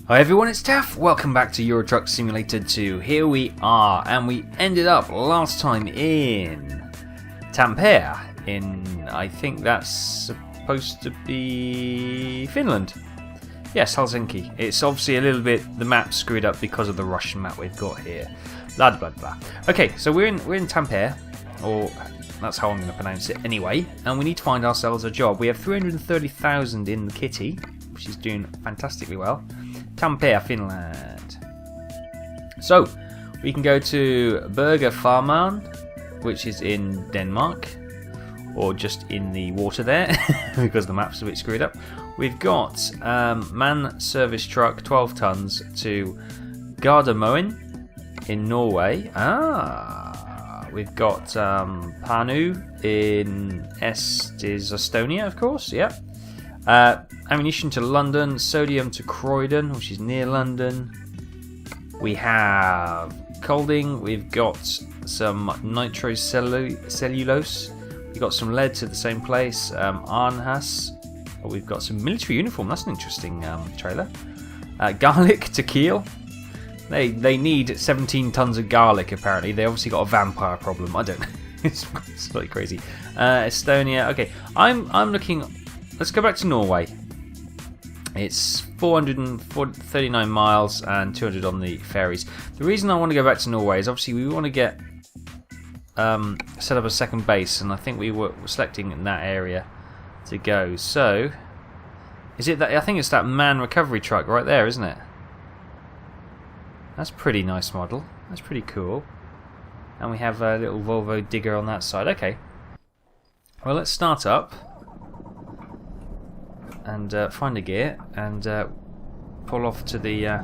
Hi everyone, it's Taff. Welcome back to Euro Truck Simulator 2. Here we are, and we ended up last time in Tampere, in, I think that's supposed to be Finland. Yes, Helsinki. It's obviously a little bit, the map screwed up because of the Russian map we've got here. Blah blah blah. Okay, so we're in Tampere, or that's how I'm going to pronounce it anyway, and we need to find ourselves a job. We have 330,000 in the kitty, which is doing fantastically well. Tampere, Finland. So, we can go to Berger Farman, which is in Denmark, or just in the water there, because the map's a bit screwed up. We've got man service truck, 12 tons, to Gardermoen in Norway. We've got Panu in Estonia, of course, yeah. Ammunition to London, sodium to Croydon, which is near London. We have Colding, we've got some nitrocellulose, we've got some lead to the same place, Arnhus, we've got some military uniform, that's an interesting trailer. Garlic to Kiel, they need 17 tons of garlic apparently, they obviously got a vampire problem, I don't know, it's slightly crazy. Estonia, okay, I'm looking. Let's go back to Norway. It's 439 miles and 200 on the ferries. The reason I want to go back to Norway is obviously we want to get set up a second base, and I think we were selecting in that area to go. So, is it that? I think it's that man recovery truck right there, isn't it? That's a pretty nice model. That's pretty cool. And we have a little Volvo digger on that side. Okay. Well, let's start up. And find a gear and pull off to the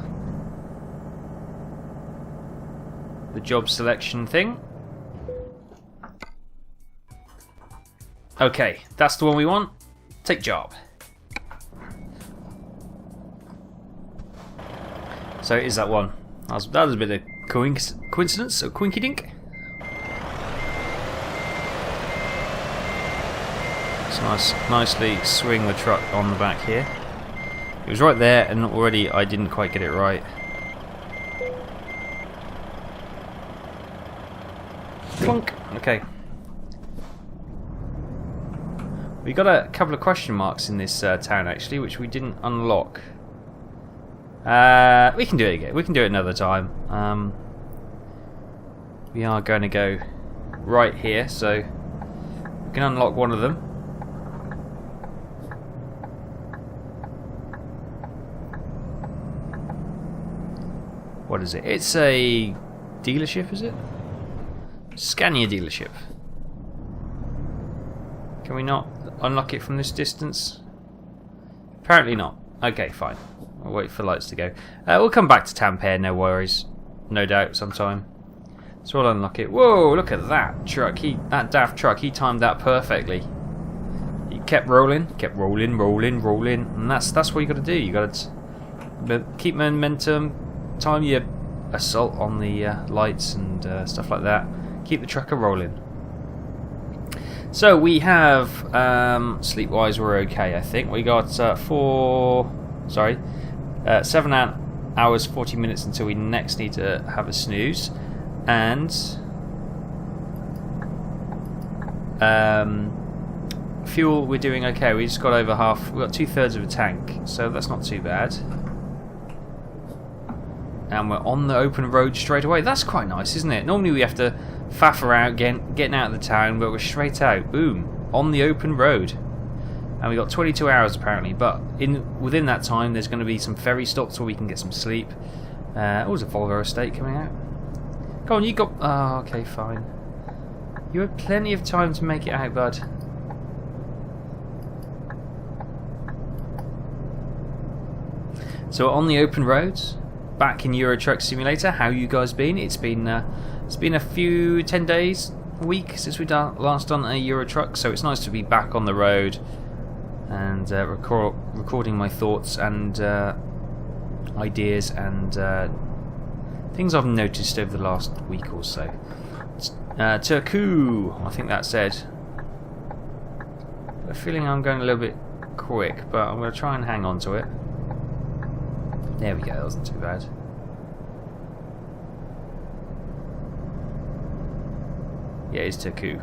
job selection thing. Okay, that's the one we want. Take job. So it is that one. That was a bit of coincidence, a quinky dink. Nicely swing the truck on the back here. It was right there, and already I didn't quite get it right. Clunk. Okay. We got a couple of question marks in this town actually, which we didn't unlock. We can do it again. We can do it another time. We are going to go right here, so we can unlock one of them. What is it? It's a dealership, is it? Scania dealership. Can we not unlock it from this distance? Apparently not. Okay, fine. I'll wait for lights to go. We'll come back to Tampere, no worries. No doubt, sometime. So we'll unlock it. Whoa, look at that truck. That daft truck, he timed that perfectly. He kept rolling, and that's what you got to do. You got to keep momentum. Time your assault on the lights and stuff like that. Keep the trucker rolling. So we have sleep-wise we're okay. I think we got 7 hours 40 minutes until we next need to have a snooze, and fuel we're doing okay. We just got over half. We got 2/3 of a tank, so that's not too bad. And we're on the open road straight away. That's quite nice, isn't it? Normally we have to faff around getting out of the town, but we're straight out. Boom. On the open road. And we got 22 hours apparently, but within that time there's going to be some ferry stops where we can get some sleep. There's a Volvo estate coming out. Go on, you got... Oh, okay, fine. You had plenty of time to make it out, bud. So on the open roads. Back in Euro Truck Simulator, how you guys been? It's been a few 10 days, a week since we last done a Euro Truck, so it's nice to be back on the road and recording my thoughts and ideas and things I've noticed over the last week or so. Turku, I think that said. I have a feeling I'm going a little bit quick, but I'm going to try and hang on to it. There we go, that wasn't too bad. Yeah, it's Taku.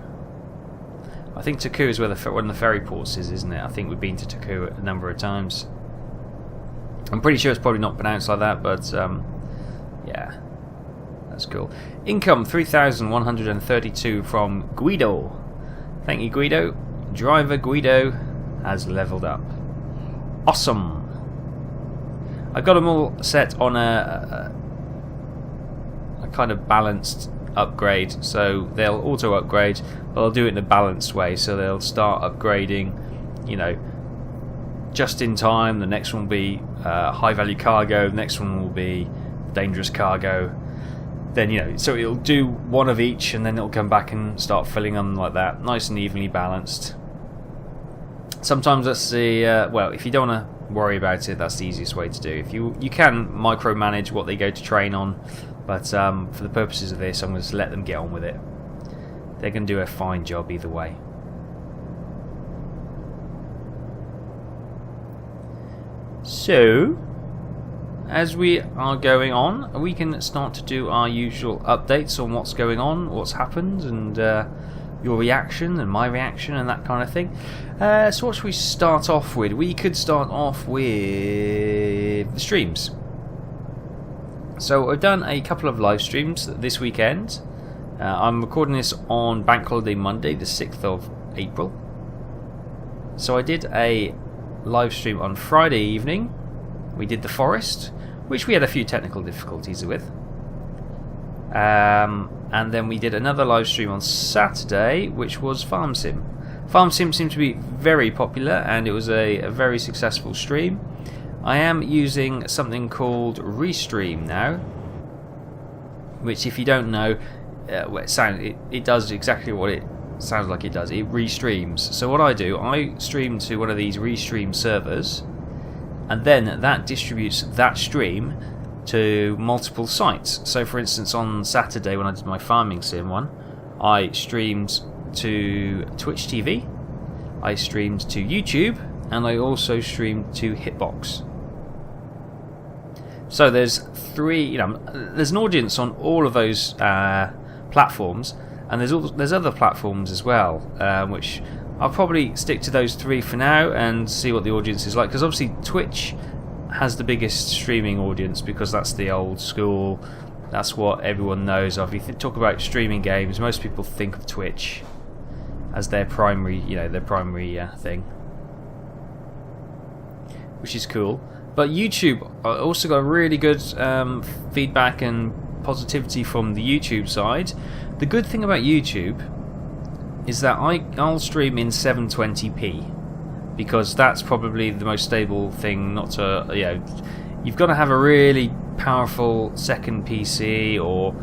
I think Taku is where one of the ferry ports is, isn't it? I think we've been to Taku a number of times. I'm pretty sure it's probably not pronounced like that, but yeah, that's cool. Income 3,132 from Guido. Thank you, Guido. Driver Guido has leveled up. Awesome. I got them all set on a kind of balanced upgrade, so they'll auto upgrade, but I'll do it in a balanced way, so they'll start upgrading, you know, just in time. The next one will be high value cargo, the next one will be dangerous cargo, then, you know, so it'll do one of each and then it'll come back and start filling them like that, nice and evenly balanced. Sometimes that's the well, if you don't want to worry about it, that's the easiest way to do. If you can micromanage what they go to train on, but for the purposes of this, I'm going to let them get on with it. They're going to do a fine job either way. So, as we are going on, we can start to do our usual updates on what's going on, what's happened, and your reaction and my reaction and that kind of thing. So what should we start off with? We could start off with the streams. So I've done a couple of live streams this weekend. I'm recording this on Bank Holiday Monday, the 6th of April. So I did a live stream on Friday evening. We did the forest, which we had a few technical difficulties with. And then we did another live stream on Saturday, which was Farm Sim. Farm Sim seemed to be very popular, and it was a very successful stream. I am using something called Restream now, which, if you don't know, it does exactly what it sounds like it does. It restreams. So what I do, I stream to one of these Restream servers, and then that distributes that stream to multiple sites. So for instance, on Saturday when I did my farming sim one, I streamed to Twitch TV, I streamed to YouTube, and I also streamed to Hitbox. So there's there's an audience on all of those platforms, and there's other platforms as well, which I'll probably stick to those three for now and see what the audience is like, because obviously Twitch has the biggest streaming audience because that's the old school, that's what everyone knows of. If you talk about streaming games, most people think of Twitch as their primary, thing, which is cool. But YouTube also got really good feedback and positivity from the YouTube side. The good thing about YouTube is that I'll stream in 720p. Because that's probably the most stable thing. Not to, you've got to have a really powerful second PC or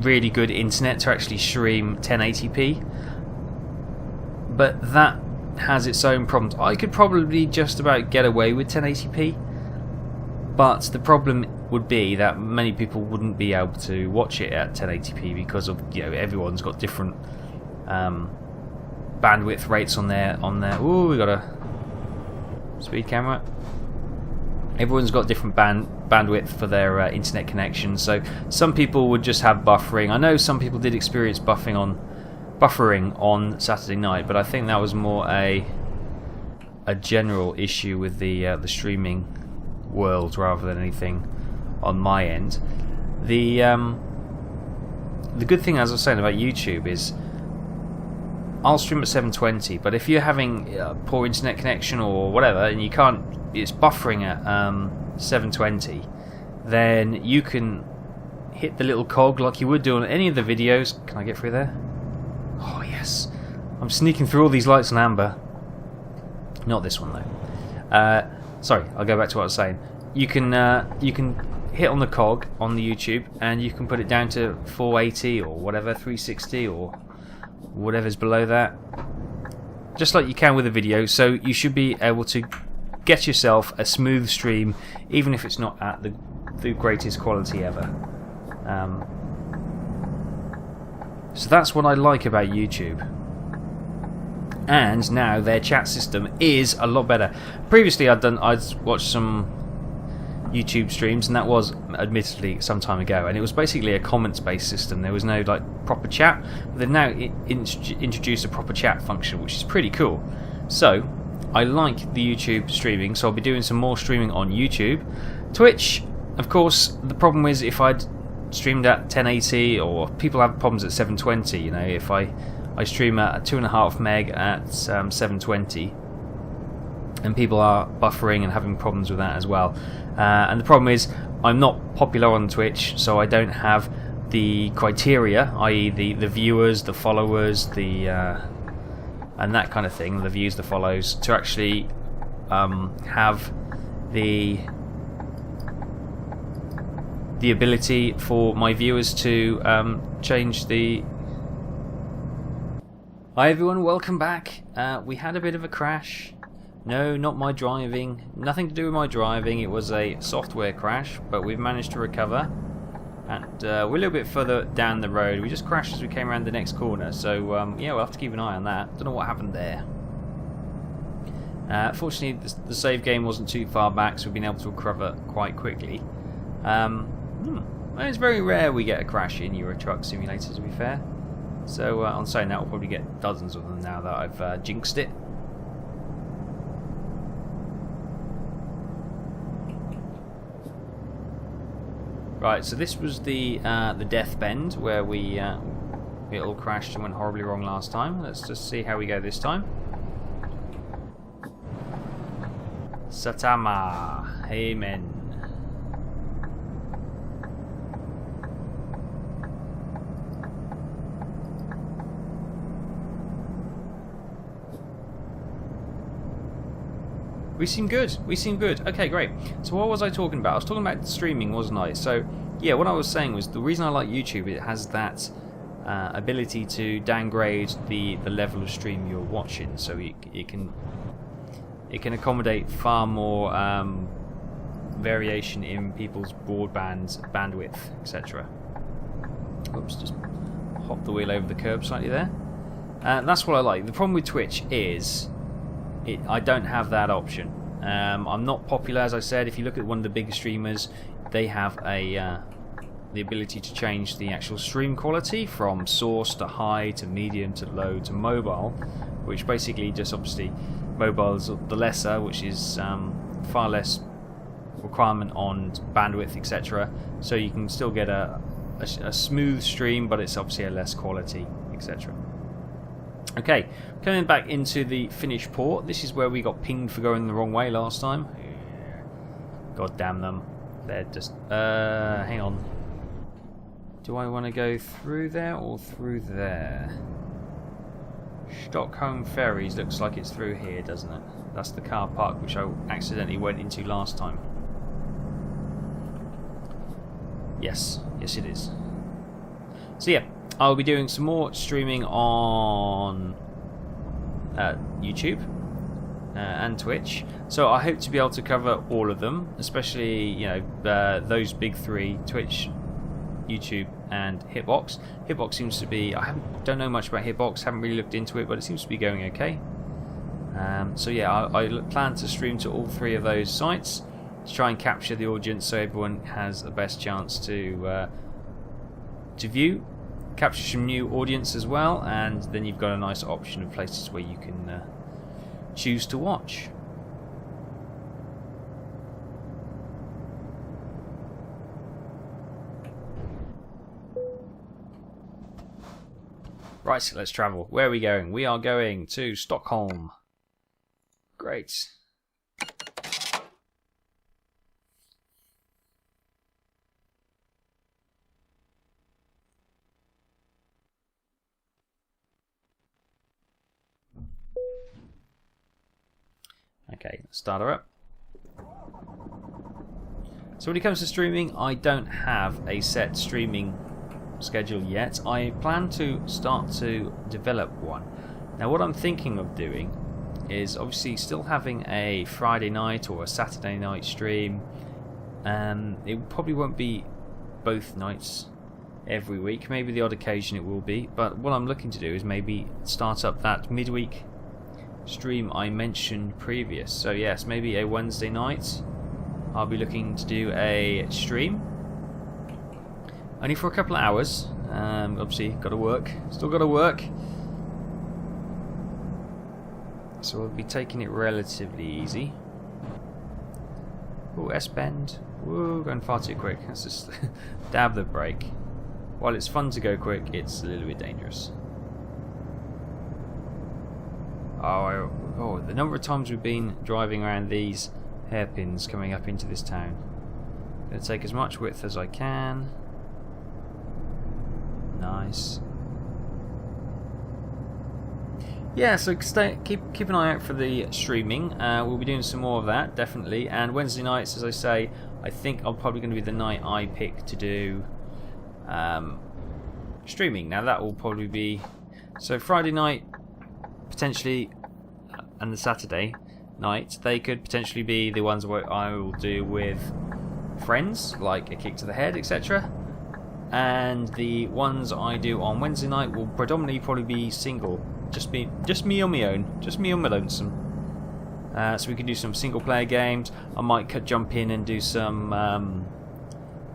really good internet to actually stream 1080p. But that has its own problems. I could probably just about get away with 1080p, but the problem would be that many people wouldn't be able to watch it at 1080p because of everyone's got different bandwidth rates on their. Ooh, we got a speed camera. Everyone's got different bandwidth for their internet connection, so some people would just have buffering. I know some people did experience buffering on Saturday night, but I think that was more a general issue with the streaming world rather than anything on my end. The good thing, as I was saying about YouTube, is I'll stream at 720, but if you're having a poor internet connection or whatever, and it's buffering at 720, then you can hit the little cog like you would do on any of the videos. Can I get through there? Oh yes, I'm sneaking through all these lights on amber. Not this one though. Sorry, I'll go back to what I was saying. You can hit on the cog on the YouTube, and you can put it down to 480 or whatever, 360 or whatever's below that, just like you can with a video. So you should be able to get yourself a smooth stream, even if it's not at the greatest quality ever. So that's what I like about YouTube. and now their chat system is a lot better. Previously, I'd watched some YouTube streams, and that was admittedly some time ago, and it was basically a comments-based system. There was no like proper chat. But they've now introduced a proper chat function, which is pretty cool. So I like the YouTube streaming, so I'll be doing some more streaming on YouTube. Twitch, of course, the problem is if I'd streamed at 1080, or people have problems at 720. You know, if I stream at 2.5 meg at 720, and people are buffering and having problems with that as well. And the problem is I'm not popular on Twitch, so I don't have the criteria, i.e. the viewers, the followers, the and that kind of thing, the views, the follows, to actually have the ability for my viewers to change the... Hi everyone, welcome back. We had a bit of a crash. No, not my driving. Nothing to do with my driving. It was a software crash, but we've managed to recover. And we're a little bit further down the road. We just crashed as we came around the next corner. So, yeah, we'll have to keep an eye on that. Don't know what happened there. Fortunately, the save game wasn't too far back, so we've been able to recover quite quickly. It's very rare we get a crash in Euro Truck Simulator, to be fair. So, on saying that, we'll probably get dozens of them now that I've jinxed it. Right, so this was the death bend where it all crashed and went horribly wrong last time. Let's just see how we go this time. Satama, amen. We seem good. We seem good. Okay, great. So what was I talking about? I was talking about streaming, wasn't I? So, yeah, what I was saying was the reason I like YouTube, it has that ability to downgrade the level of stream you're watching. So it can accommodate far more variation in people's broadband bandwidth, etc. Oops, just hopped the wheel over the curb slightly there. That's what I like. The problem with Twitch is I don't have that option. I'm not popular, as I said. If you look at one of the bigger streamers, they have the ability to change the actual stream quality from source to high to medium to low to mobile, which basically just obviously mobile is the lesser, which is far less requirement on bandwidth, etc. So you can still get a smooth stream, but it's obviously a less quality, etc. Okay, coming back into the finished port. This is where we got pinged for going the wrong way last time. God damn them. They're just... hang on. Do I want to go through there or through there? Stockholm Ferries looks like it's through here, doesn't it? That's the car park which I accidentally went into last time. Yes, yes it is. So yeah, I'll be doing some more streaming on YouTube and Twitch. So I hope to be able to cover all of them, especially, you know, those big three: Twitch, YouTube, and Hitbox. Hitbox seems to be... I don't know much about Hitbox, haven't really looked into it, but it seems to be going okay. So yeah, I plan to stream to all three of those sites to try and capture the audience so everyone has the best chance to view, capture some new audience as well, and then you've got a nice option of places where you can choose to watch. Right, so let's travel. Where are we going? We are going to Stockholm. Great. Okay, let's start her up. So when it comes to streaming, I don't have a set streaming schedule yet. I plan to start to develop one. Now what I'm thinking of doing is obviously still having a Friday night or a Saturday night stream. It probably won't be both nights every week. Maybe the odd occasion it will be, but what I'm looking to do is maybe start up that midweek stream I mentioned previous. So yes, maybe a Wednesday night I'll be looking to do a stream. Only for a couple of hours. Obviously, got to work. Still got to work. So we'll be taking it relatively easy. Ooh, S-bend. Woo, going far too quick. Let's just dab the brake. While it's fun to go quick, it's a little bit dangerous. Oh, the number of times we've been driving around these hairpins coming up into this town. Gonna take as much width as I can. Nice. Yeah, so keep an eye out for the streaming. We'll be doing some more of that, definitely. And Wednesday nights, as I say, I think I'm probably going to be the night I pick to do streaming. Now that will probably be so Friday night potentially, and the Saturday night they could potentially be the ones where I will do with friends, like a kick to the head, etc. And the ones I do on Wednesday night will predominantly probably be single. Just me on my own. Just me on my lonesome. So we can do some single player games. I might jump in and do some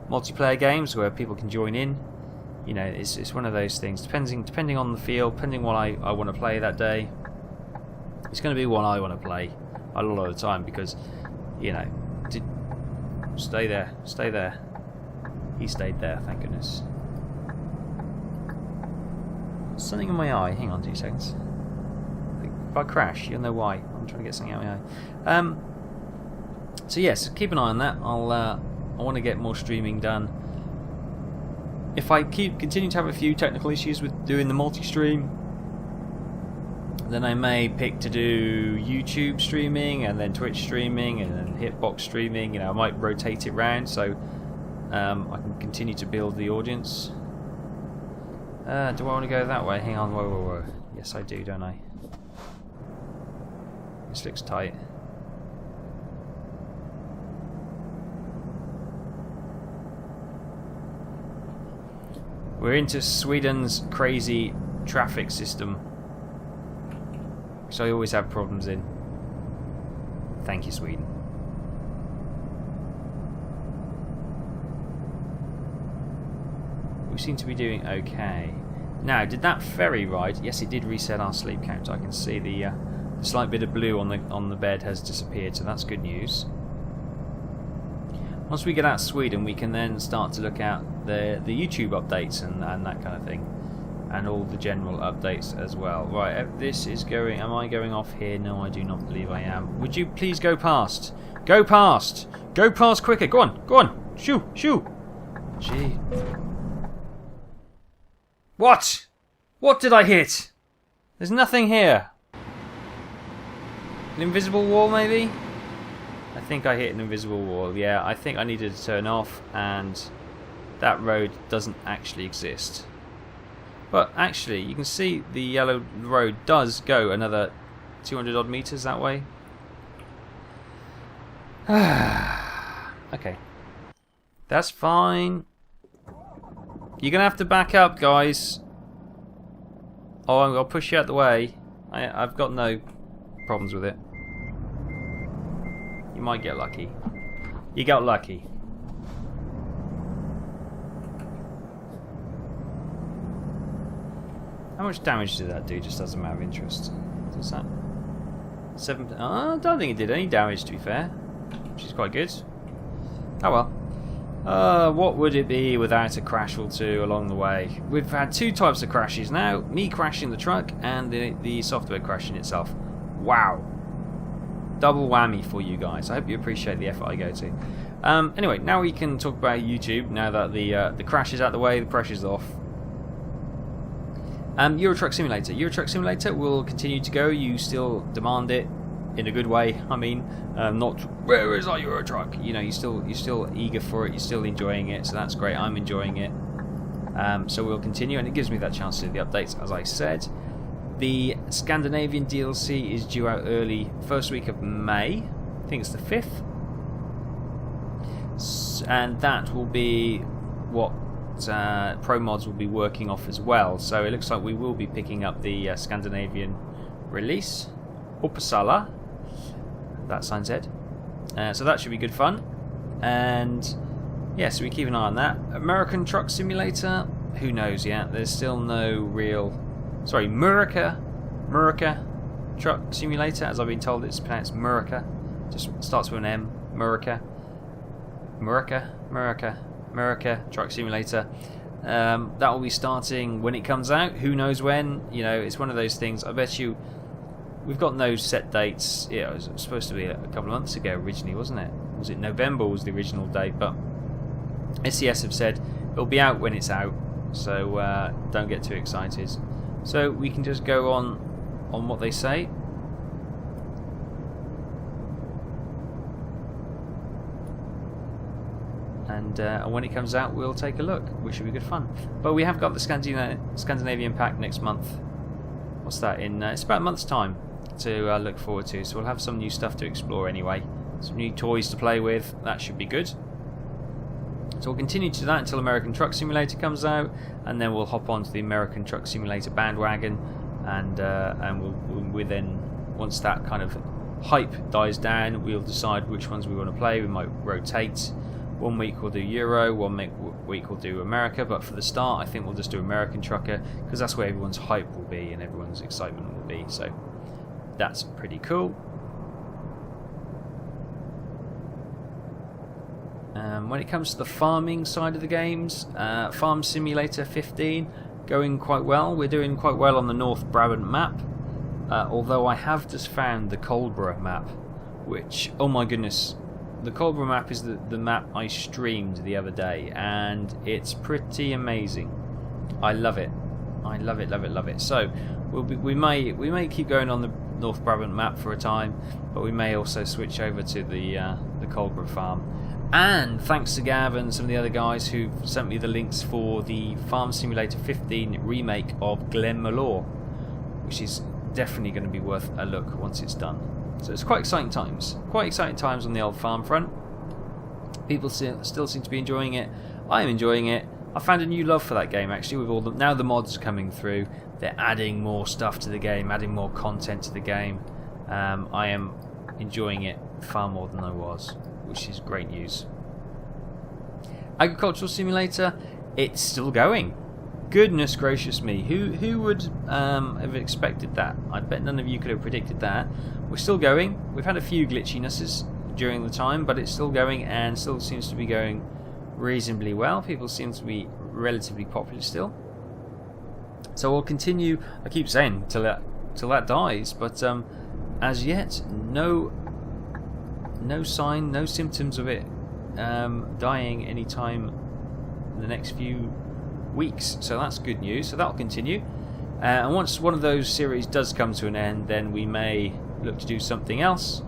multiplayer games where people can join in. You know, it's one of those things. Depending on the feel, depending what I want to play that day. It's going to be one I want to play a lot of the time because, you know, stay there. He stayed there, thank goodness. Something in my eye. Hang on 2 seconds. If I crash, you'll know why. I'm trying to get something out of my eye. So yes, keep an eye on that. I want to get more streaming done. If I continue to have a few technical issues with doing the multi-stream, then I may pick to do YouTube streaming and then Twitch streaming and then Hitbox streaming. You know, I might rotate it round so I can continue to build the audience. Do I want to go that way? Hang on, whoa. Yes, I do, don't I? This looks tight. We're into Sweden's crazy traffic system, which I always have problems in. Thank you, Sweden. We seem to be doing okay. Now, did that ferry ride? Yes, it did reset our sleep count. I can see the slight bit of blue on the bed has disappeared, so that's good news. Once we get out of Sweden, we can then start to look at the YouTube updates and that kind of thing, and all the general updates as well. Right, this is going. Am I going off here? No, I do not believe I am. Would you please go past? Go past! Go past quicker! Go on! Shoo! Gee. What? What did I hit? There's nothing here. An invisible wall, maybe? I think I hit an invisible wall. Yeah, I think I needed to turn off, and that road doesn't actually exist. But actually, you can see the yellow road does go another 200 odd meters that way. Okay. That's fine. You're going to have to back up, guys. Oh, I'll push you out the way. I've got no problems with it. You might get lucky. You got lucky. How much damage did that do, just as a matter of interest? What's that? 7. Oh, I don't think it did any damage, to be fair. Which is quite good. Oh well. What would it be without a crash or two along the way? We've had 2 types of crashes now. Me crashing the truck and the software crashing itself. Wow. Double whammy for you guys. I hope you appreciate the effort I go to. Anyway, now we can talk about YouTube, now that the crash is out the way, the pressure's off. Euro Truck Simulator. Euro Truck Simulator will continue to go. You still demand it in a good way. I mean, not where is our Euro Truck? You know, you're still eager for it. You're still enjoying it, so that's great. I'm enjoying it. So we'll continue, and it gives me that chance to do the updates, as I said. The Scandinavian DLC is due out early, first week of May. I think it's the 5th, and that will be what Promods will be working off as well. So it looks like we will be picking up the Scandinavian release. Uppsala. That sign said. So that should be good fun. And yeah, so we keep an eye on that. American Truck Simulator, who knows yet? There's still no real... Sorry, Murica Truck Simulator, as I've been told it's pronounced Murica. Just starts with an M. Murica Truck Simulator. That will be starting when it comes out. Who knows when? You know, it's one of those things. I bet you we've got no set dates. Yeah, it was supposed to be a couple of months ago originally, wasn't it? Was it November was the original date? But SES have said it'll be out when it's out, so don't get too excited. So we can just go on what they say. And when it comes out, we'll take a look, which should be good fun. But we have got the Scandinavian pack next month. What's that? In it's about a month's time to look forward to. So we'll have some new stuff to explore anyway. Some new toys to play with. That should be good. So we'll continue to do that until American Truck Simulator comes out, and then we'll hop onto the American Truck Simulator bandwagon, and we'll then, once that kind of hype dies down, we'll decide which ones we want to play. We might rotate. 1 week we'll do Euro, 1 week we'll do America, but for the start I think we'll just do American Trucker, because that's where everyone's hype will be and everyone's excitement will be, so that's pretty cool. When it comes to the farming side of the games, Farm Simulator 15 going quite well. We're doing quite well on the North Brabant map, although I have just found the Coldborough map, which, oh my goodness, the Coldborough map is the map I streamed the other day, and it's pretty amazing. I love it. I love it, love it, love it. So we may keep going on the North Brabant map for a time, but we may also switch over to the Coldborough farm. And thanks to Gav and some of the other guys who've sent me the links for the Farm Simulator 15 remake of Glenmalure, which is definitely going to be worth a look once it's done. So it's quite exciting times. Quite exciting times on the old farm front. People still seem to be enjoying it. I am enjoying it. I found a new love for that game actually with all the now the mods coming through. They're adding more stuff to the game, adding more content to the game. I am enjoying it far more than I was, which is great news. Agricultural Simulator, it's still going. Goodness gracious me, who would have expected that? I bet none of you could have predicted that. We're still going. We've had a few glitchinesses during the time, but it's still going and still seems to be going reasonably well. People seem to be relatively popular still. So we'll continue, I keep saying, till that dies, but as yet, no sign, no symptoms of it dying anytime in the next few weeks, so that's good news. So that'll continue, and once one of those series does come to an end, then we may look to do something else.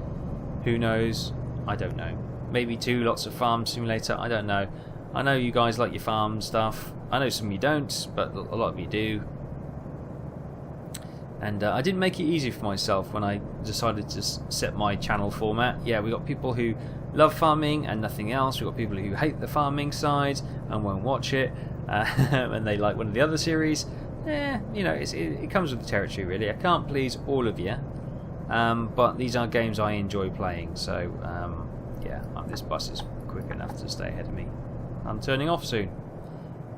Who knows? I don't know. Maybe lots of Farm Simulator. I don't know. I know you guys like your farm stuff. I know some of you don't, but a lot of you do. And I didn't make it easy for myself when I decided to set my channel format. Yeah, we got people who love farming and nothing else. We got people who hate the farming side and won't watch it, and they like one of the other series. You know, it comes with the territory, really. I can't please all of you, but these are games I enjoy playing. So yeah, this bus is quick enough to stay ahead of me. I'm turning off soon.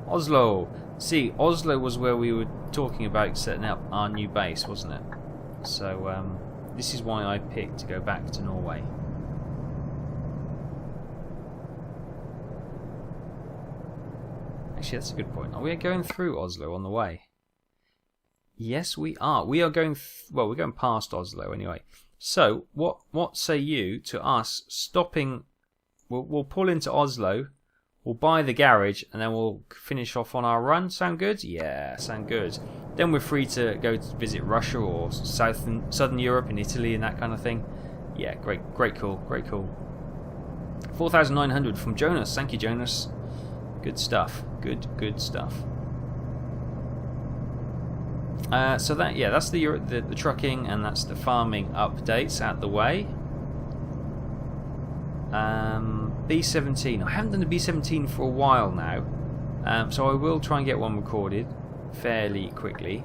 Oslo. See, Oslo was where we were talking about setting up our new base, wasn't it? So this is why I picked to go back to Norway. Actually, that's a good point. Are we going through Oslo on the way? Yes, we are. We are going... well, we're going past Oslo anyway. So, what say you to us stopping... We'll pull into Oslo... We'll buy the garage and then we'll finish off on our run. Sound good? Yeah, sound good. Then we're free to go to visit Russia or Southern Europe and Italy and that kind of thing. Yeah, great cool. 4,900 from Jonas. Thank you, Jonas. Good stuff. Good stuff. So that's the trucking and that's the farming updates out the way. B17. I haven't done a B17 for a while now, so I will try and get one recorded fairly quickly.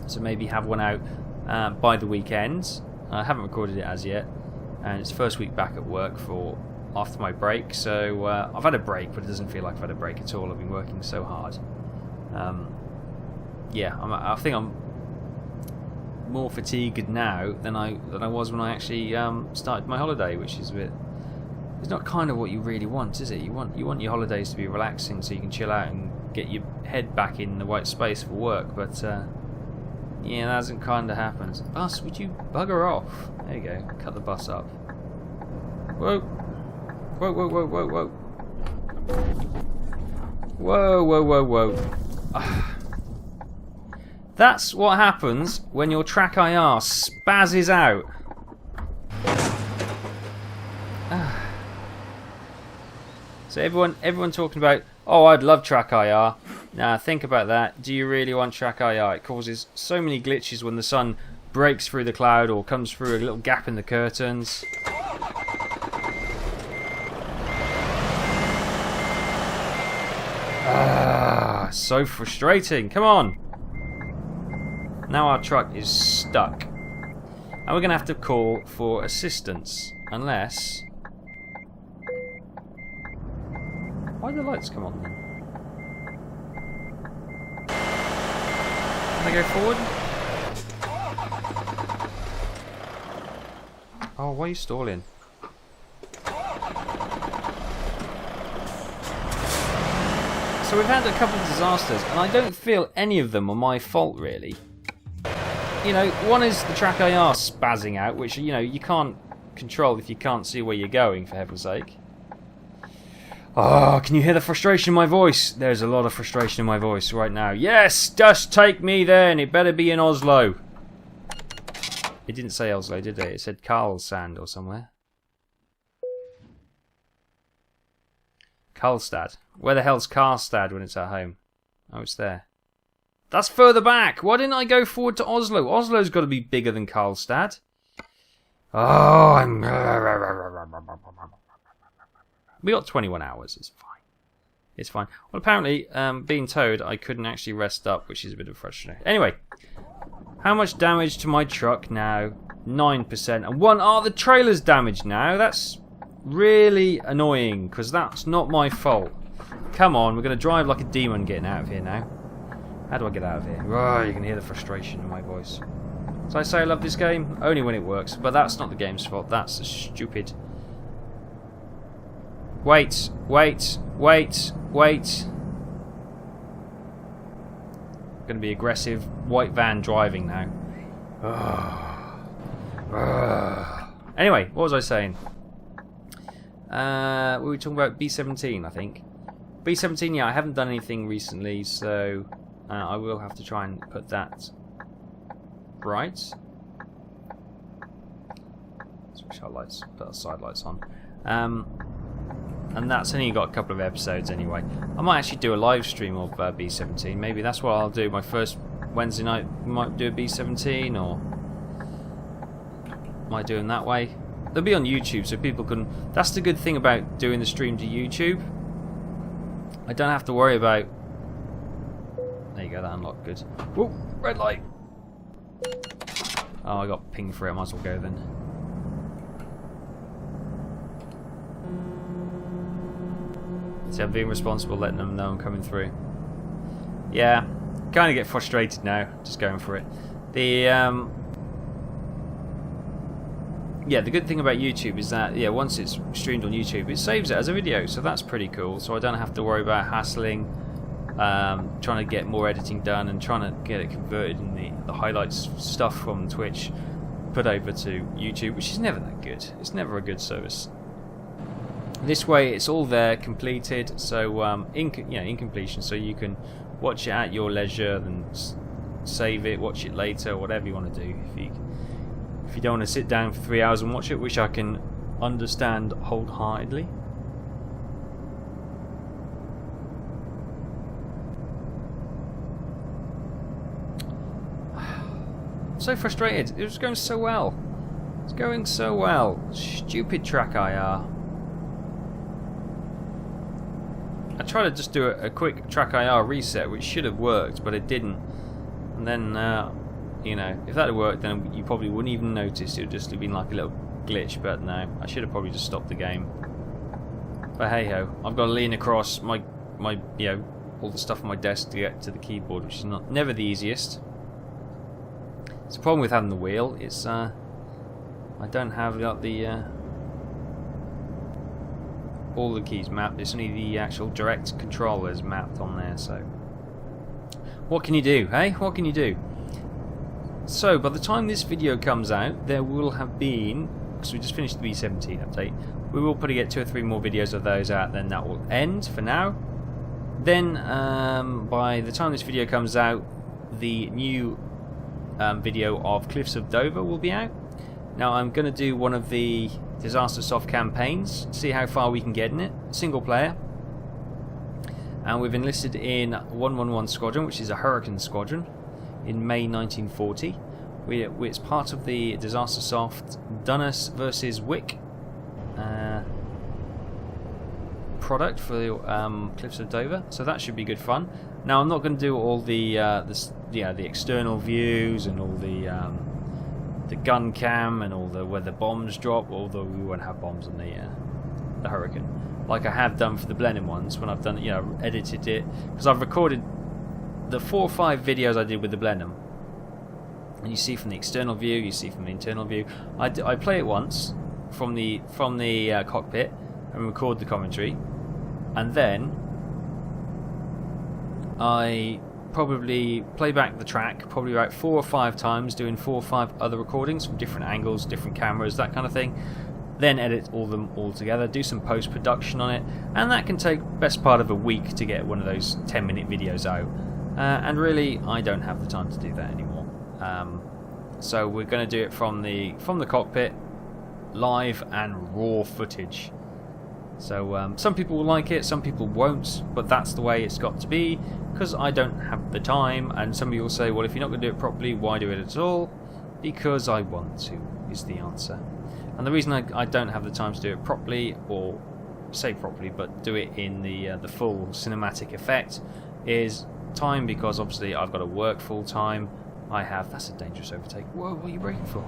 So maybe have one out by the weekend. I haven't recorded it as yet, and it's the first week back at work after my break. So I've had a break, but it doesn't feel like I've had a break at all. I've been working so hard. Yeah, I think I'm more fatigued now than I was when I actually started my holiday, which is a bit. It's not kind of what you really want, is it? You want your holidays to be relaxing so you can chill out and get your head back in the right space for work, but yeah, that hasn't kind of happened. Bus, would you bugger off? There you go, cut the bus up. Whoa. Whoa, whoa, whoa, whoa, whoa. Whoa, whoa, whoa, whoa. That's what happens when your track IR spazzes out. So everyone talking about, oh, I'd love track IR. Now think about that. Do you really want track IR? It causes so many glitches when the sun breaks through the cloud or comes through a little gap in the curtains. So frustrating. Come on. Now our truck is stuck. And we're going to have to call for assistance. Unless... Why do the lights come on then? Can I go forward? Oh, why are you stalling? So we've had a couple of disasters, and I don't feel any of them are my fault, really. You know, one is the track IR spazzing out, which, you know, you can't control if you can't see where you're going, for heaven's sake. Oh, can you hear the frustration in my voice? There's a lot of frustration in my voice right now. Yes, just take me then. It better be in Oslo. It didn't say Oslo, did it? It said Karlsand or somewhere. Karlstad. Where the hell's Karlstad when it's at home? Oh, it's there. That's further back. Why didn't I go forward to Oslo? Oslo's got to be bigger than Karlstad. Oh, I'm... We got 21 hours. It's fine. It's fine. Well, apparently, being towed, I couldn't actually rest up, which is a bit of frustration. Anyway, how much damage to my truck now? 9%. And the trailer's damaged now. That's really annoying, because that's not my fault. Come on, we're going to drive like a demon getting out of here now. How do I get out of here? Oh, you can hear the frustration in my voice. So I say I love this game? Only when it works. But that's not the game's fault. That's stupid... Wait. Going to be aggressive white van driving now. Anyway, what was I saying? We were talking about B17, I think. B17, yeah, I haven't done anything recently, so I will have to try and put that right. Switch our lights, put our side lights on. And that's only got a couple of episodes anyway. I might actually do a live stream of B17. Maybe that's what I'll do. My first Wednesday night, might do a B17, or might do them that way. They'll be on YouTube, so people can... That's the good thing about doing the stream to YouTube. I don't have to worry about... There you go, that unlocked. Good. Whoa, red light! Oh, I got pinged for it. I might as well go then. See, I'm being responsible, letting them know I'm coming through. Yeah, kind of get frustrated now, just going for it. The the good thing about YouTube is that, yeah, once it's streamed on YouTube, it saves it as a video, so that's pretty cool. So I don't have to worry about hassling, trying to get more editing done and trying to get it converted in the highlights stuff from Twitch put over to YouTube, which is never that good. It's never a good service. This way, it's all there, completed. So, in completion, so you can watch it at your leisure, and save it, watch it later, whatever you want to do. If you don't want to sit down for 3 hours and watch it, which I can understand wholeheartedly. I'm so frustrated. It was going so well. It's going so well. Stupid track IR. I tried to just do a quick track IR reset, which should have worked, but it didn't. And then You know, if that had worked, then you probably wouldn't even notice. It would just have been like a little glitch. But no, I should have probably just stopped the game. But hey ho, I've got to lean across my you know, all the stuff on my desk to get to the keyboard, which is never the easiest. It's a problem with having the wheel. It's I don't have the all the keys mapped. It's only the actual direct controllers mapped on there. So what can you do? Hey, what can you do? So by the time this video comes out, there will have been, because we just finished the B17 update, we will probably get 2 or 3 more videos of those out. Then that will end for now. Then by the time this video comes out, the new video of Cliffs of Dover will be out. Now I'm going to do one of the Disaster Soft campaigns, see how far we can get in it, single player. And we've enlisted in 111 Squadron, which is a Hurricane Squadron, in May 1940. It's part of the Disaster Soft Dunnes versus Wick product for the Cliffs of Dover, so that should be good fun. Now I'm not going to do all the external views and all the gun cam and all the where the bombs drop, although we won't have bombs on the Hurricane, like I have done for the Blenheim ones when I've done, you know, edited it, because I've recorded the 4 or 5 videos I did with the Blenheim, and you see from the external view, you see from the internal view. I play it once from the cockpit and record the commentary, and then I probably play back the track probably about 4 or 5 times, doing 4 or 5 other recordings from different angles, different cameras, that kind of thing. Then edit them all together, do some post-production on it, and that can take best part of a week to get one of those 10-minute videos out. And really, I don't have the time to do that anymore. So we're going to do it from the cockpit, live and raw footage. So some people will like it, some people won't, but that's the way it's got to be, because I don't have the time. And some people say, well, if you're not going to do it properly, why do it at all? Because I want to, is the answer. And the reason I don't have the time to do it properly, or say properly, but do it in the full cinematic effect, is time, because obviously I've got to work full time. That's a dangerous overtake. Whoa, what are you braking for?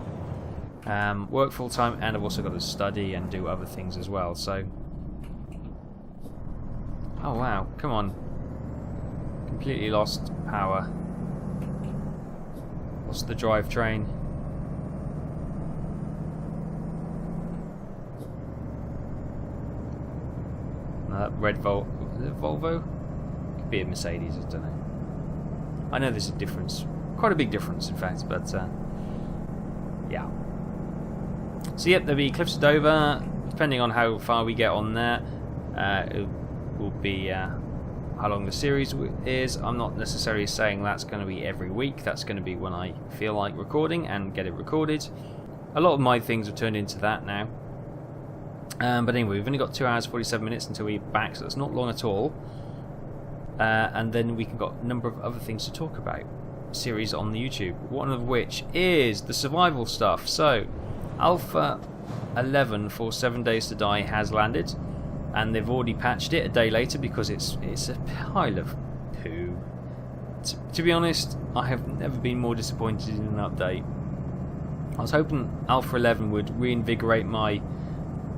Work full time, and I've also got to study and do other things as well. So, oh wow, come on! Completely lost power. Lost the drivetrain. That red Volvo? Could be a Mercedes, I don't know. I know there's a difference. Quite a big difference, in fact, but yeah. So yep, there'll be Cliffs of Dover. Depending on how far we get on there, it will be how long the series is. I'm not necessarily saying that's going to be every week. That's going to be when I feel like recording and get it recorded. A lot of my things have turned into that now. But anyway, we've only got 2 hours 47 minutes until we're back, so it's not long at all. And then we can got a number of other things to talk about. Series on the YouTube, one of which is the survival stuff. So Alpha 11 for 7 Days to Die has landed, and they've already patched it a day later because it's a pile of poo. To be honest, I have never been more disappointed in an update. I was hoping Alpha 11 would reinvigorate my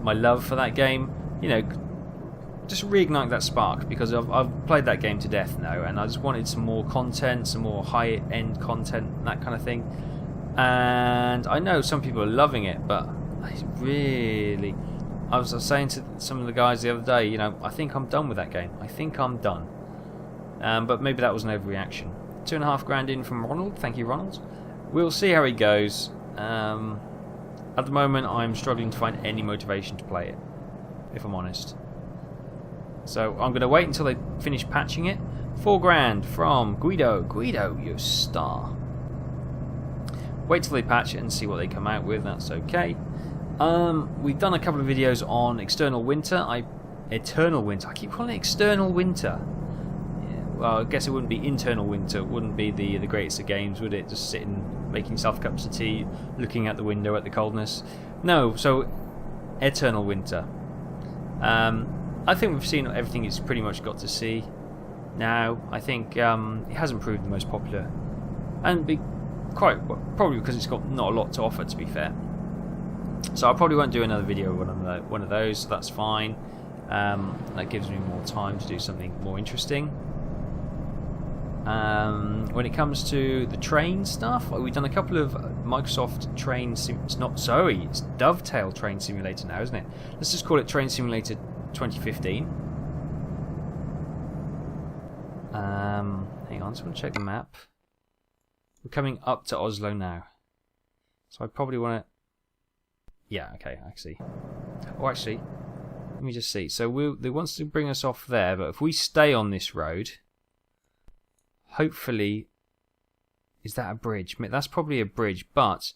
love for that game, you know, just reignite that spark, because I've played that game to death now, and I just wanted some more content, some more high-end content, that kind of thing. And I know some people are loving it, but I was saying to some of the guys the other day, you know, I think I'm done with that game. I think I'm done. But maybe that was an overreaction. $2,500 in from Ronald. Thank you, Ronald. We'll see how he goes. At the moment, I'm struggling to find any motivation to play it, if I'm honest. So I'm going to wait until they finish patching it. $4,000 from Guido. Guido, you star. Wait till they patch it and see what they come out with. That's okay. We've done a couple of videos on external winter. Eternal winter. I keep calling it external winter. Yeah, well, I guess it wouldn't be internal winter. It wouldn't be the greatest of games, would it? Just sitting, making yourself cups of tea, looking out the window at the coldness. No, so eternal winter. I think we've seen everything it's pretty much got to see now. I think it hasn't proved the most popular. And probably because it's got not a lot to offer, to be fair. So I probably won't do another video of one of those, so that's fine. That gives me more time to do something more interesting. When it comes to the train stuff, we've done a couple of Microsoft train it's Dovetail Train Simulator now, isn't it? Let's just call it Train Simulator 2015. Hang on, just want to check the map. We're coming up to Oslo now, so I probably want to. Yeah, okay, I see. Oh, actually, let me just see. So they want to bring us off there, but if we stay on this road, hopefully, is that a bridge? That's probably a bridge, but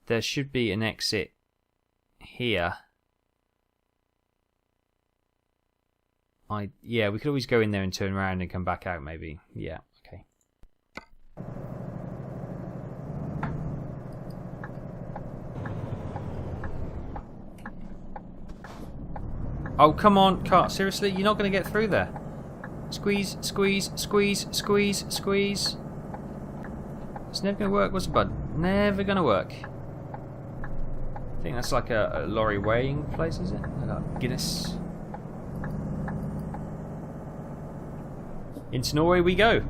there should be an exit here. Yeah, we could always go in there and turn around and come back out, maybe. Yeah, okay. Oh, come on, car. Seriously? You're not going to get through there. Squeeze, squeeze, squeeze, squeeze, squeeze. It's never going to work, was it, bud? Never going to work. I think that's like a lorry weighing place, is it? Guinness. Into Norway we go.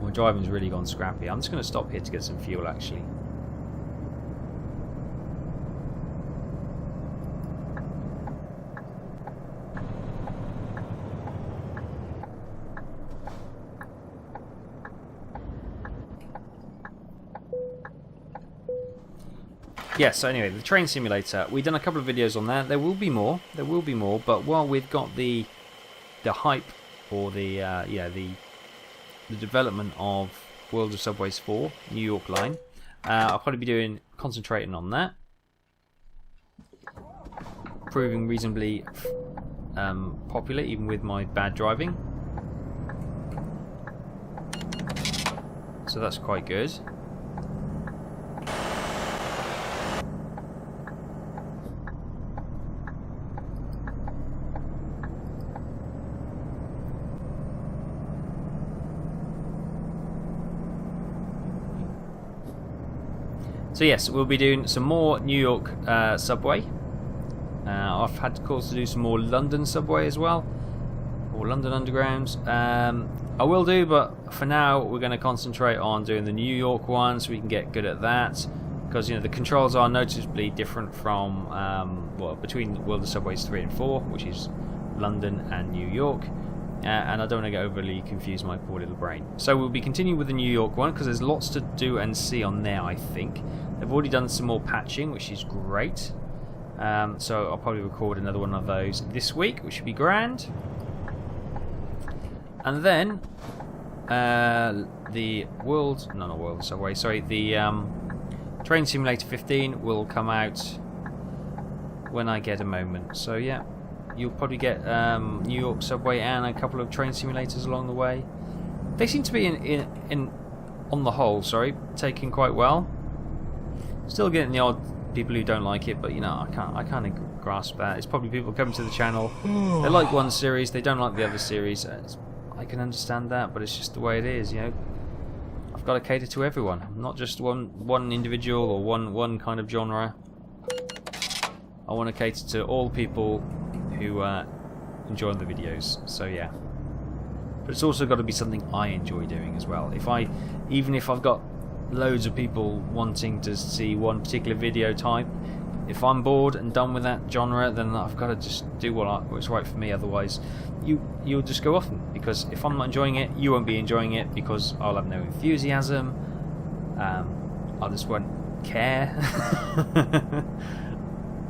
My driving's really gone scrappy. I'm just going to stop here to get some fuel, actually. Yes, so anyway, the train simulator. We've done a couple of videos on that. There will be more. There will be more. But while we've got the hype or the development of World of Subways 4 New York line, I'll probably be concentrating on that, proving reasonably popular even with my bad driving. So that's quite good. So yes, we'll be doing some more New York subway. I've had calls to do some more London subway as well, or London Underground. I will do, but for now we're going to concentrate on doing the New York one, so we can get good at that. Because the controls are noticeably different from between World of Subways 3 and 4, which is London and New York. And I don't want to get overly confuse my poor little brain. So we'll be continuing with the New York one because there's lots to do and see on there, I think. They've already done some more patching, which is great. So I'll probably record another one of those this week, which should be grand. And then the Train Simulator 15 will come out when I get a moment. So yeah. You'll probably get New York subway and a couple of train simulators along the way. They seem to be on the whole, taking quite well. Still getting the odd people who don't like it, but I kind of grasp that. It's probably people coming to the channel. They like one series, they don't like the other series. I can understand that, but it's just the way it is. I've got to cater to everyone, not just one individual or one kind of genre. I want to cater to all people who enjoy the videos, so yeah. But it's also got to be something I enjoy doing as well. Even if I've got loads of people wanting to see one particular video type, if I'm bored and done with that genre, then I've got to just do what's right for me. Otherwise, you'll just go off, because if I'm not enjoying it, you won't be enjoying it, because I'll have no enthusiasm. I just won't care.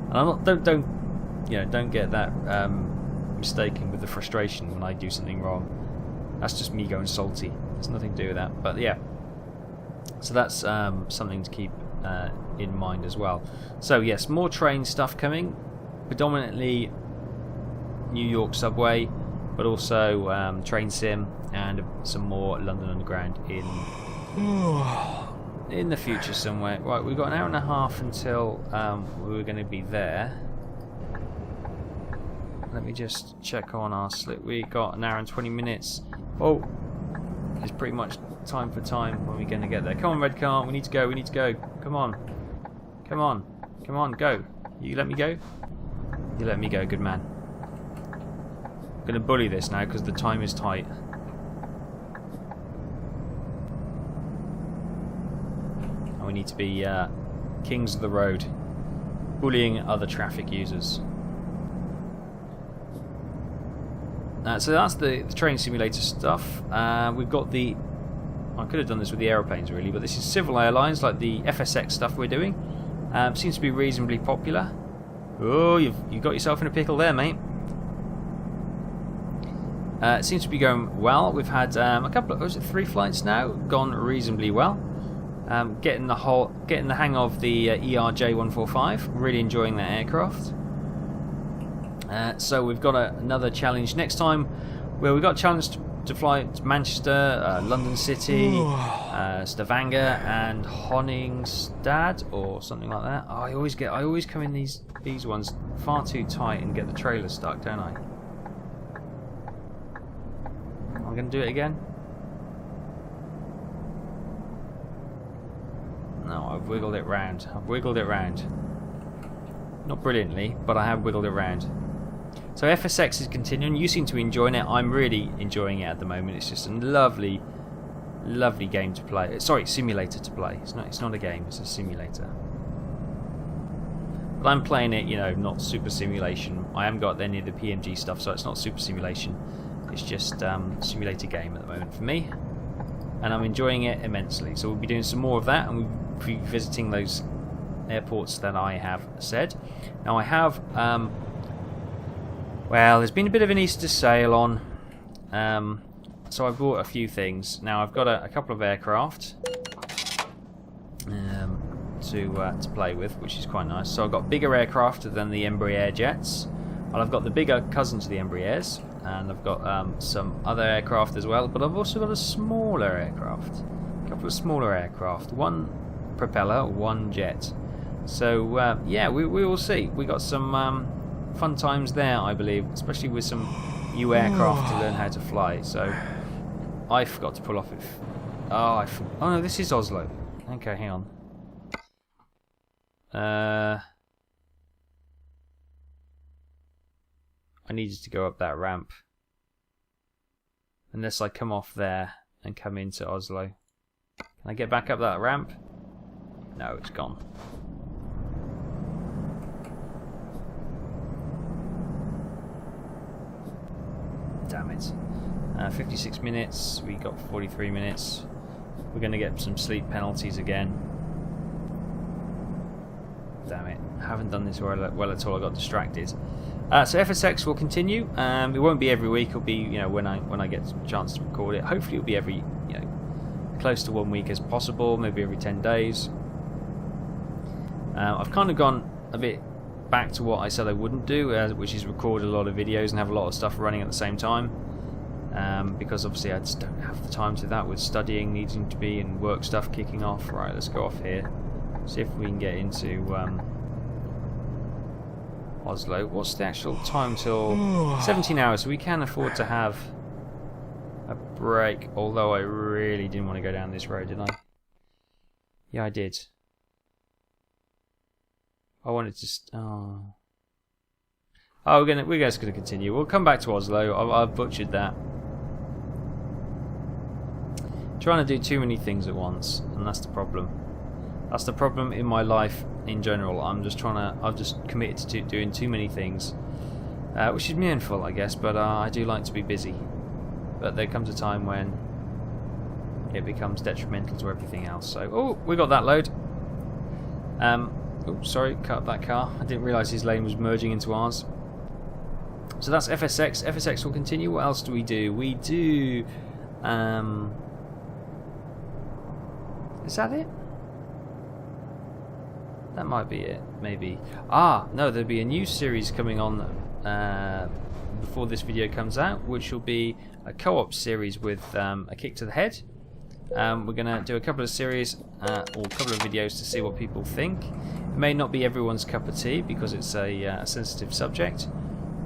And I'm not. Don't get that mistaken with the frustration when I do something wrong. That's just me going salty. There's nothing to do with that. But yeah, so that's something to keep in mind as well. So yes, more train stuff coming, predominantly New York subway, but also train sim and some more London Underground in the future somewhere. Right, we've got an hour and a half until we're going to be there. Let me just check on our slip. We got an hour and 20 minutes. Oh, is pretty much time for time when we're going to get there. Come on, red car. We need to go. We need to go. Come on. Come on. Come on. Go. You let me go? You let me go. Good man. I'm going to bully this now because the time is tight. And we need to be kings of the road. Bullying other traffic users. So that's the train simulator stuff. We've got the... I could have done this with the aeroplanes really, but this is civil airlines, like the FSX stuff we're doing. Seems to be reasonably popular. Oh, you've got yourself in a pickle there, mate. It seems to be going well. We've had a couple of... Was it 3 flights now? Gone reasonably well. Getting the hang of the ERJ-145. Really enjoying that aircraft. So we've got another challenge next time. Well, we've got a challenge to fly to Manchester, London City, Stavanger, and Honningstad, or something like that. Oh, I always come in these ones far too tight and get the trailer stuck, don't I? Am I going to do it again? No, I've wiggled it round. I've wiggled it round. Not brilliantly, but I have wiggled it round. So FSX is continuing. You seem to be enjoying it. I'm really enjoying it at the moment. It's just a lovely, lovely game to play. Sorry, simulator to play. It's not a game. It's a simulator. But I'm playing it, you know, not super simulation. I haven't got any of the PMG stuff, so it's not super simulation. It's just simulator game at the moment for me, and I'm enjoying it immensely. So we'll be doing some more of that, and we'll be visiting those airports that I have said. Now I have. Well, there's been a bit of an Easter sale on, so I bought a few things. Now I've got a couple of aircraft to play with, which is quite nice. So I've got bigger aircraft than the Embraer jets. Well, I've got the bigger cousin to the Embraers, and I've got some other aircraft as well. But I've also got a smaller aircraft, a couple of smaller aircraft, one propeller, one jet. So yeah, we will see. We got some. Fun times there, I believe, especially with some new aircraft to learn how to fly. So I forgot to pull off it. Oh no, this is Oslo. Okay, hang on. I needed to go up that ramp. Unless I come off there and come into Oslo. Can I get back up that ramp? No, it's gone. Damn it. 56 minutes, we got 43 minutes. We're going to get some sleep penalties again. Damn it. I haven't done this well at all, I got distracted. So FSX will continue. It won't be every week, it'll be, you know, when I get a chance to record it. Hopefully it'll be every, you know, close to 1 week as possible, maybe every 10 days. I've kind of gone a bit back to what I said I wouldn't do, which is record a lot of videos and have a lot of stuff running at the same time, because obviously I just don't have the time to do that with studying needing to be and work stuff kicking off. Right, let's go off here, see if we can get into Oslo. What's the actual time till 17 hours, so we can afford to have a break, although I really didn't want to go down this road, did I? Yeah, I did. I wanted to. We're just gonna continue. We'll come back to Oslo. I've butchered that. Trying to do too many things at once, and that's the problem. That's the problem in my life in general. I've just committed to doing too many things, which is meaningful, I guess. But I do like to be busy. But there comes a time when it becomes detrimental to everything else. So, oh, we got that load. Oops, sorry, cut up that car. I didn't realise his lane was merging into ours. So that's FSX. FSX will continue. What else do? We do... Is that it? That might be it, maybe. Ah, no, there'll be a new series coming on before this video comes out, which will be a co-op series with a kick to the head. We're going to do a couple of series or a couple of videos to see what people think. It may not be everyone's cup of tea because it's a sensitive subject.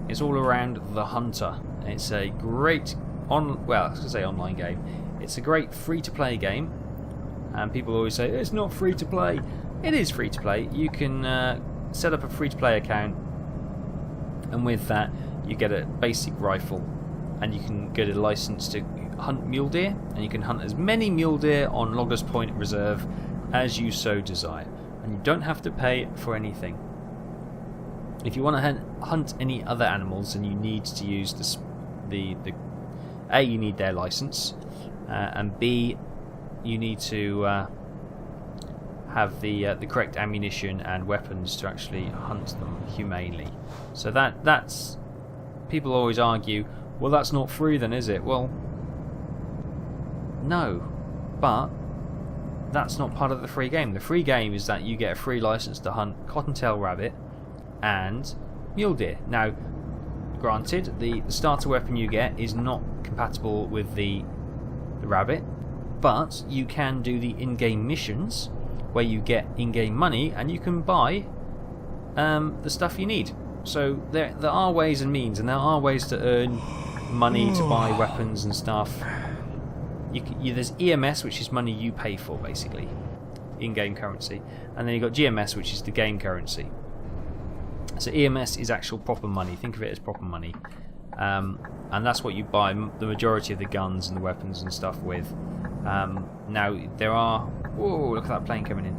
It's all around The Hunter. It's a great I was going to say online game. It's a great free-to-play game, and people always say it's not free-to-play. It is free-to-play. You can set up a free-to-play account, and with that you get a basic rifle, and you can get a license to hunt mule deer, and you can hunt as many mule deer on Loggers Point Reserve as you so desire, and you don't have to pay for anything. If you want to hunt any other animals, then you need to use the A, you need their license, and B, you need to have the correct ammunition and weapons to actually hunt them humanely. So that's people always argue, well, that's not free then, is it? Well, no, but that's not part of the free game. The free game is that you get a free license to hunt cottontail rabbit and mule deer. Now, granted, the starter weapon you get is not compatible with the rabbit, but you can do the in-game missions where you get in-game money and you can buy the stuff you need. So there are ways and means, and there are ways to earn money to buy weapons and stuff. There's EMS, which is money you pay for, basically, in-game currency, and then you've got GMS, which is the game currency. So EMS is actual proper money. Think of it as proper money, and that's what you buy the majority of the guns and the weapons and stuff with. Now there are... Whoa, look at that plane coming in.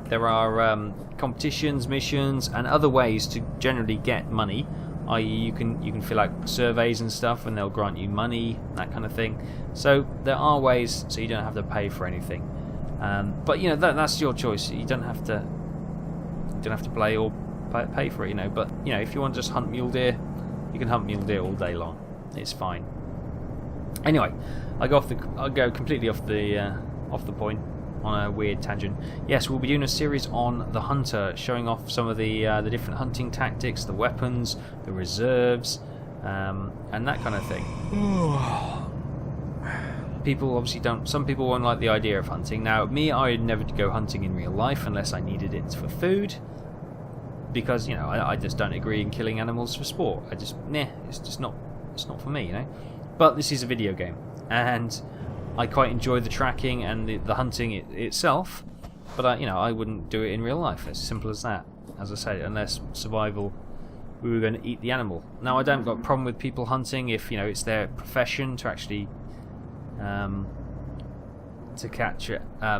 There are competitions, missions, and other ways to generally get money. I.e., you can fill out surveys and stuff, and they'll grant you money, that kind of thing. So there are ways, so you don't have to pay for anything. But you know that's your choice. You don't have to play or pay for it. You know, but you know if you want to just hunt mule deer, you can hunt mule deer all day long. It's fine. Anyway, I go completely off the point on a weird tangent. Yes, we'll be doing a series on the hunter, showing off some of the different hunting tactics, the weapons, the reserves, and that kind of thing. People obviously don't. Some people won't like the idea of hunting. Now, me, I'd never go hunting in real life unless I needed it for food, because you know I just don't agree in killing animals for sport. It's not for me, you know. But this is a video game, and I quite enjoy the tracking and the hunting itself. But I wouldn't do it in real life. It's as simple as that. As I said, unless survival, we were going to eat the animal. Now, I don't got a problem with people hunting if it's their profession to actually to catch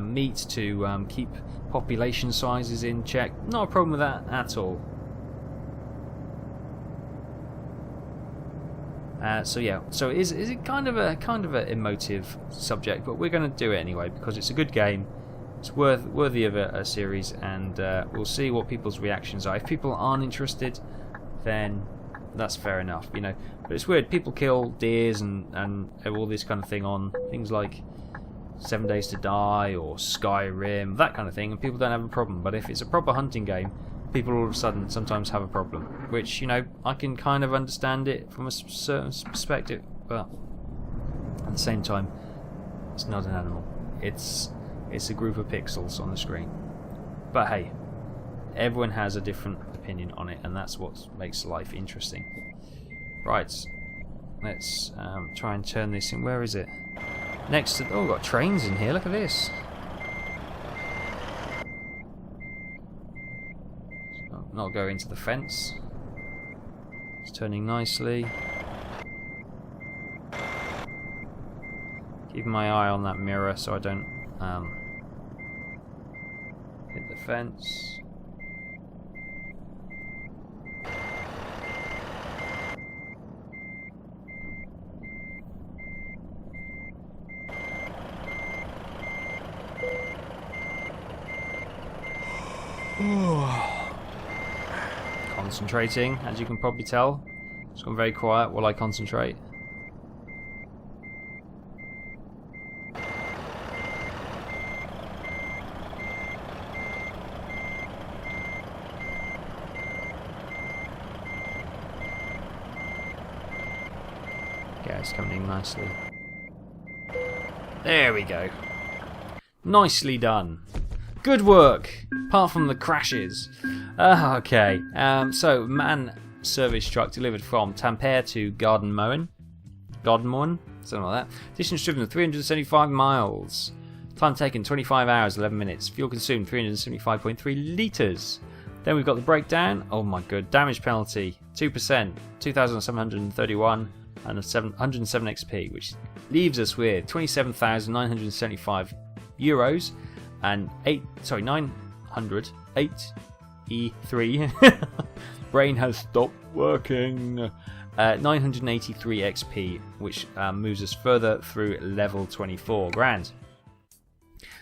meat to keep population sizes in check. Not a problem with that at all. So it is kind of a emotive subject, but we're going to do it anyway because it's a good game. It's worthy of a series, and we'll see what people's reactions are. If people aren't interested, then that's fair enough, But it's weird. People kill deers and all this kind of thing on things like 7 Days to Die or Skyrim, that kind of thing, and people don't have a problem. But if it's a proper hunting game, people all of a sudden sometimes have a problem, which I can kind of understand it from a certain perspective, but at the same time, it's not an animal. It's a group of pixels on the screen. But hey, everyone has a different opinion on it, and that's what makes life interesting. Right, let's try and turn this in. Where is it? Next to... Oh, we've got trains in here. Look at this. Not go into the fence. It's turning nicely. Keeping my eye on that mirror so I don't hit the fence. Concentrating, as you can probably tell. It's gone very quiet while I concentrate. Yeah, it's coming in nicely. There we go. Nicely done. Good work, apart from the crashes. Okay, so man service truck delivered from Tampere to Garden Moen. Godmorn, something like that. Distance driven 375 miles. Time taken 25 hours 11 minutes. Fuel consumed 375.3 litres. Then we've got the breakdown. Oh my god, damage penalty 2%, 2,731 and 107 XP, which leaves us with 27,975 euros and 908 E3. Brain has stopped working. 983 XP, which moves us further through level 24. Grand.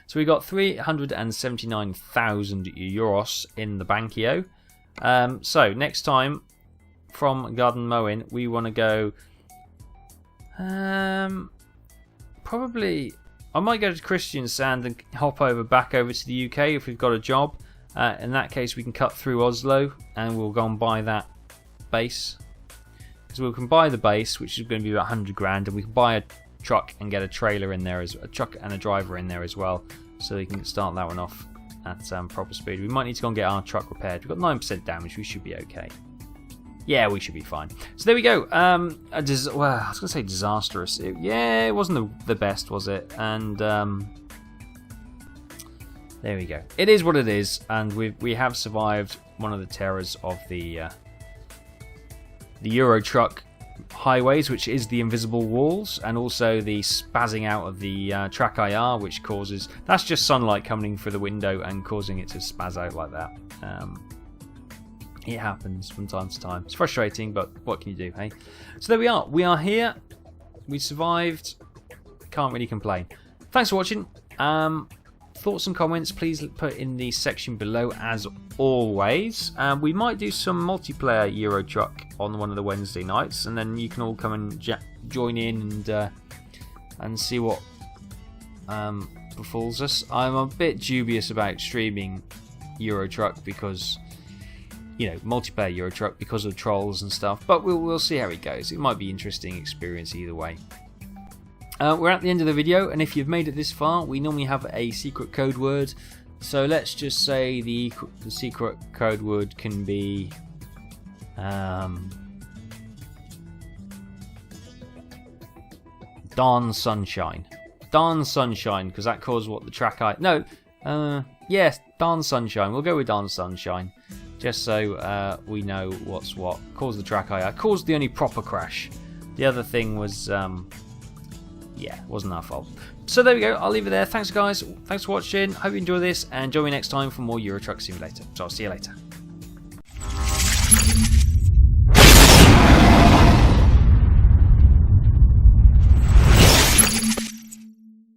So we got 379,000 euros in the bankio. So next time from Garden Mowing, we want to go. Probably, I might go to Christian Sand and hop back over to the UK if we've got a job. In that case, we can cut through Oslo and we'll go and buy that base. Because we can buy the base, which is going to be about 100 grand, and we can buy a truck and get a trailer in there, a truck and a driver in there as well, so we can start that one off at proper speed. We might need to go and get our truck repaired. We've got 9% damage. We should be okay. Yeah, we should be fine. So there we go. Well, I was going to say disastrous. It wasn't the best, was it? And there we go. It is what it is, and we have survived one of the terrors of the Euro truck highways, which is the invisible walls, and also the spazzing out of the track IR, which causes, that's just sunlight coming through the window and causing it to spaz out like that. It happens from time to time. It's frustrating, but what can you do, hey? So there we are. We are here. We survived. Can't really complain. Thanks for watching. Thoughts and comments, please put in the section below, as always. We might do some multiplayer Euro Truck on one of the Wednesday nights, and then you can all come and join in and see what befalls us. I'm a bit dubious about streaming Euro Truck because, you know, multiplayer Euro Truck because of trolls and stuff, but we'll see how it goes. It might be an interesting experience either way. We're at the end of the video, and if you've made it this far, we normally have a secret code word. So let's just say the secret code word can be Dawn Sunshine. Dawn Sunshine, because that caused what the track yes, Dawn Sunshine. We'll go with Dawn Sunshine, just so we know what's what. Caused the track IR. Caused the only proper crash. The other thing was yeah, it wasn't our fault. So there we go. I'll leave it there. Thanks, guys. Thanks for watching. Hope you enjoy this, and join me next time for more Euro Truck Simulator. So I'll see you later.